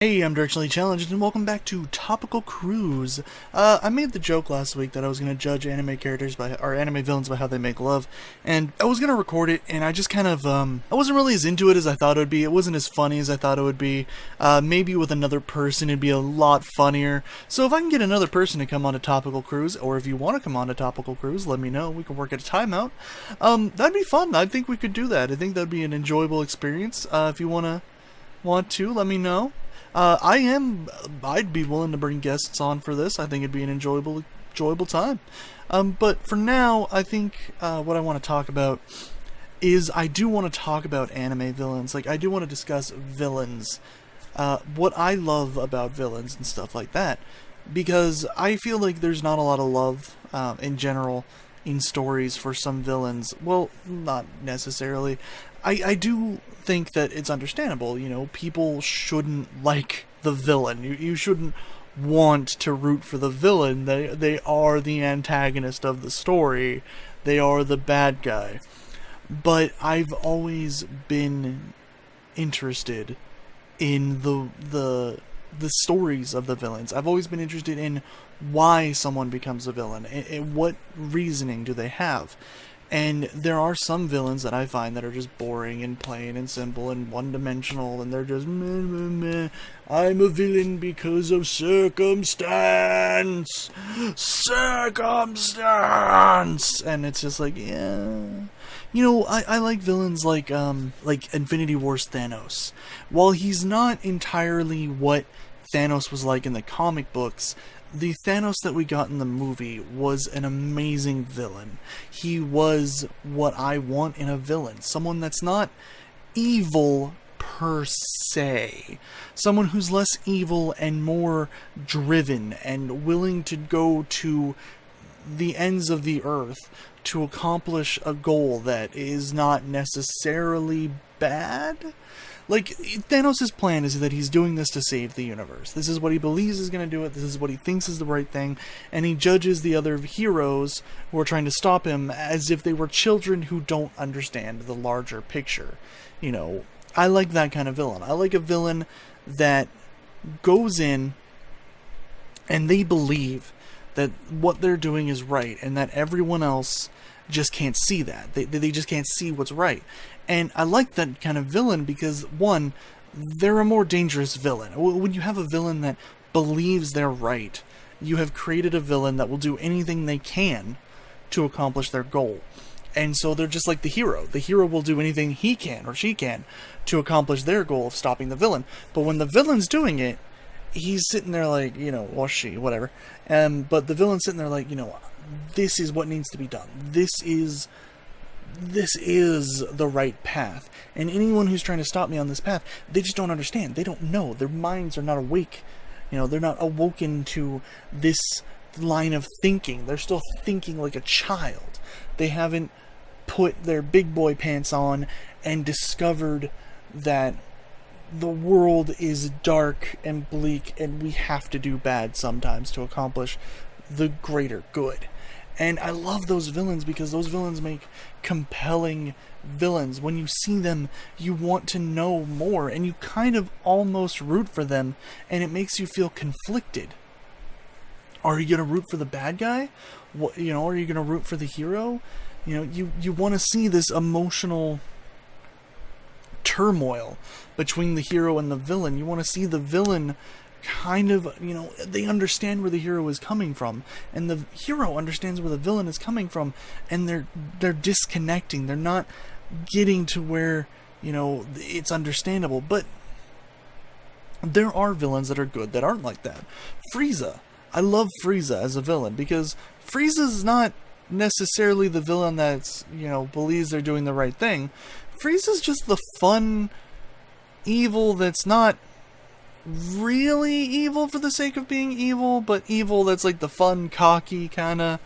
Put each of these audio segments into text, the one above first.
Hey, I'm Directionally Challenged, and welcome back to Topical Cruise. I made the joke last week that I was going to judge anime characters or anime villains by how they make love, and I was going to record it, and I just kind of, I wasn't really as into it as I thought it would be. It wasn't as funny as I thought it would be. Maybe with another person it'd be a lot funnier. So if I can get another person to come on to Topical Cruise, or if you want to come on to Topical Cruise, let me know. We can work at a timeout. That'd be fun. I think we could do that. I think that'd be an enjoyable experience. If you want to, let me know. I'd be willing to bring guests on for this. I think it'd be an enjoyable time. But for now, I think what I want to talk about is I do want to talk about anime villains. Like, I do want to discuss villains, what I love about villains and stuff like that, because I feel like there's not a lot of love in general in stories for some villains. Well, not necessarily. I do think that it's understandable, people shouldn't like the villain. You shouldn't want to root for the villain. They are the antagonist of the story. They are the bad guy. But I've always been interested in the stories of the villains. I've always been interested in why someone becomes a villain, and what reasoning do they have. And there are some villains that I find that are just boring and plain and simple and one-dimensional, and they're just meh, meh, meh. I'm a villain because of circumstance, and it's just like, yeah. I like villains like Infinity War's Thanos. While he's not entirely what Thanos was like in the comic books, the Thanos that we got in the movie was an amazing villain. He was what I want in a villain. Someone that's not evil per se. Someone who's less evil and more driven and willing to go to the ends of the earth to accomplish a goal that is not necessarily bad. Like, Thanos' plan is that he's doing this to save the universe. This is what he believes is going to do it. This is what he thinks is the right thing. And he judges the other heroes who are trying to stop him as if they were children who don't understand the larger picture. I like that kind of villain. I like a villain that goes in and they believe that what they're doing is right, and that everyone else just can't see that. They just can't see what's right. And I like that kind of villain because, one, they're a more dangerous villain. When you have a villain that believes they're right, you have created a villain that will do anything they can to accomplish their goal. And so they're just like the hero. The hero will do anything he can or she can to accomplish their goal of stopping the villain. But when the villain's doing it, he's sitting there like, or she, whatever. But the villain's sitting there like, this is what needs to be done. This is the right path. And anyone who's trying to stop me on this path, they just don't understand. They don't know. Their minds are not awake. They're not awoken to this line of thinking. They're still thinking like a child. They haven't put their big boy pants on and discovered that the world is dark and bleak, and we have to do bad sometimes to accomplish the greater good. And I love those villains because those villains make compelling villains. When you see them, you want to know more, and you kind of almost root for them, and it makes you feel conflicted. Are you going to root for the bad guy? Are you going to root for the hero? You want to see this emotional turmoil between the hero and the villain. You want to see the villain kind of, they understand where the hero is coming from, and the hero understands where the villain is coming from, and they're disconnecting. They're not getting to where, it's understandable. But there are villains that are good that aren't like that. Frieza. I love Frieza as a villain because Frieza's not necessarily the villain that's, believes they're doing the right thing. Frieza's just the fun evil that's not really evil for the sake of being evil, but evil that's like the fun, cocky kind of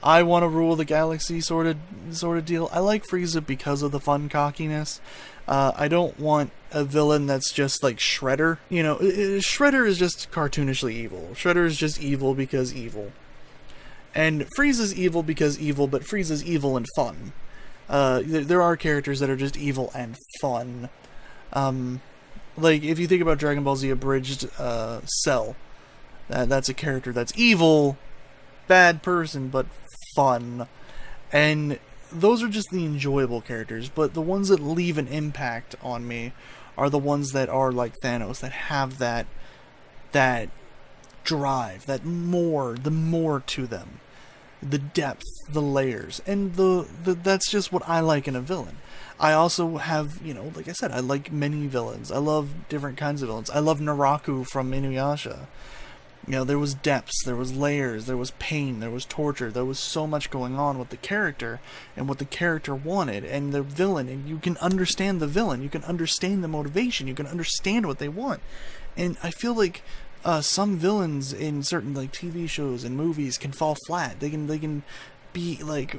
I want to rule the galaxy sort of deal. I like Frieza because of the fun cockiness. I don't want a villain that's just like Shredder. Shredder is just cartoonishly evil. Shredder is just evil because evil. And Frieza's evil because evil, but Frieza's evil and fun. There are characters that are just evil and fun. Like, if you think about Dragon Ball Z Abridged, Cell, that's a character that's evil, bad person, but fun. And those are just the enjoyable characters, but the ones that leave an impact on me are the ones that are like Thanos, that have that drive, the more to them, the depth, the layers, and that's just what I like in a villain. I also have, like I said, I like many villains. I love different kinds of villains. I love Naraku from Inuyasha. There was depths, there was layers, there was pain, there was torture, there was so much going on with the character and what the character wanted and the villain, and you can understand the villain, you can understand the motivation, you can understand what they want. And I feel like some villains in certain like TV shows and movies can fall flat. They can be like,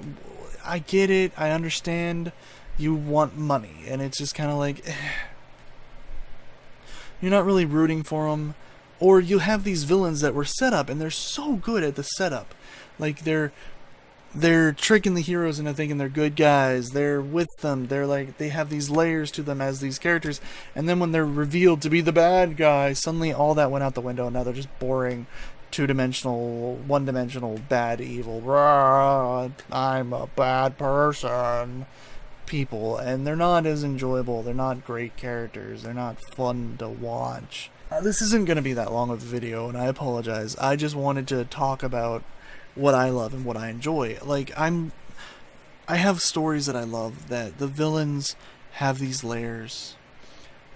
I get it, I understand, you want money, and it's just kind of like, you're not really rooting for them. Or you have these villains that were set up, and they're so good at the setup. Like, they're tricking the heroes into thinking they're good guys. They're with them. They're like, they have these layers to them as these characters. And then when they're revealed to be the bad guy, suddenly all that went out the window. And now they're just boring, two-dimensional, one-dimensional, bad, evil. Rah, I'm a bad person. People. And they're not as enjoyable. They're not great characters. They're not fun to watch. This isn't going to be that long of a video, and I apologize. I just wanted to talk about what I love and what I enjoy. Like, I have stories that I love, that the villains have these layers,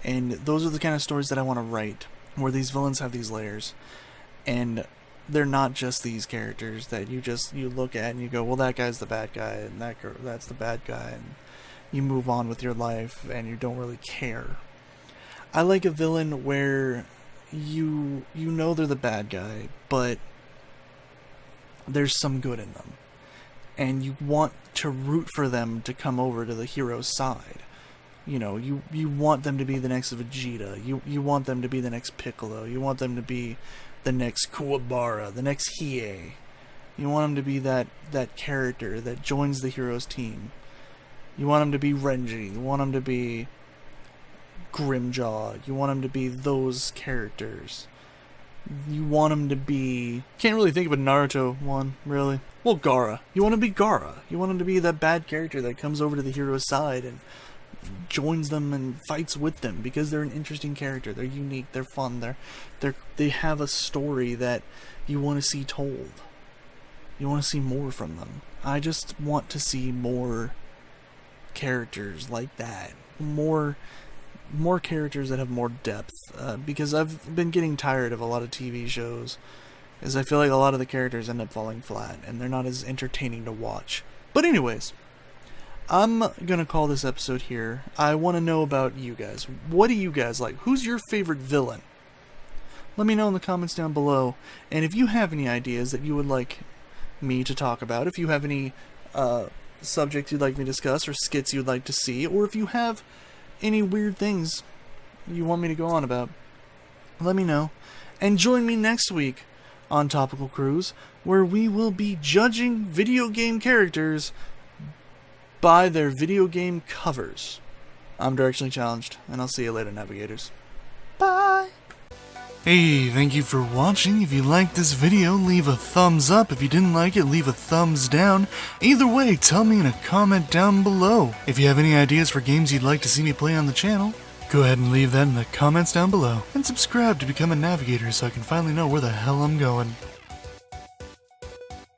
and those are the kind of stories that I want to write, where these villains have these layers, and they're not just these characters that you look at and you go, well, that guy's the bad guy, and that's the bad guy, and you move on with your life, and you don't really care. I like a villain where you know they're the bad guy, but there's some good in them. And you want to root for them to come over to the hero's side. You want them to be the next Vegeta. You want them to be the next Piccolo. You want them to be the next Kuwabara, the next Hiei. You want them to be that character that joins the hero's team. You want them to be Renji. You want them to be Grimjaw. You want him to be those characters. You want him to be... Can't really think of a Naruto one, really. Well, Gaara. You want him to be Gaara. You want him to be that bad character that comes over to the hero's side and joins them and fights with them because they're an interesting character. They're unique. They're fun. They have a story that you want to see told. You want to see more from them. I just want to see more characters like that. More characters that have more depth, because I've been getting tired of a lot of TV shows, as I feel like a lot of the characters end up falling flat, and they're not as entertaining to watch. But anyways, I'm gonna call this episode here. I want to know about you guys. What do you guys like? Who's your favorite villain? Let me know in the comments down below, and if you have any ideas that you would like me to talk about, if you have any subjects you'd like me to discuss, or skits you'd like to see, or if you have any weird things you want me to go on about, let me know. And join me next week on Topical Cruise, where we will be judging video game characters by their video game covers. I'm Directionally Challenged, and I'll see you later, Navigators. Bye! Hey, thank you for watching. If you liked this video, leave a thumbs up. If you didn't like it, leave a thumbs down. Either way, tell me in a comment down below. If you have any ideas for games you'd like to see me play on the channel, go ahead and leave that in the comments down below. And subscribe to become a navigator so I can finally know where the hell I'm going.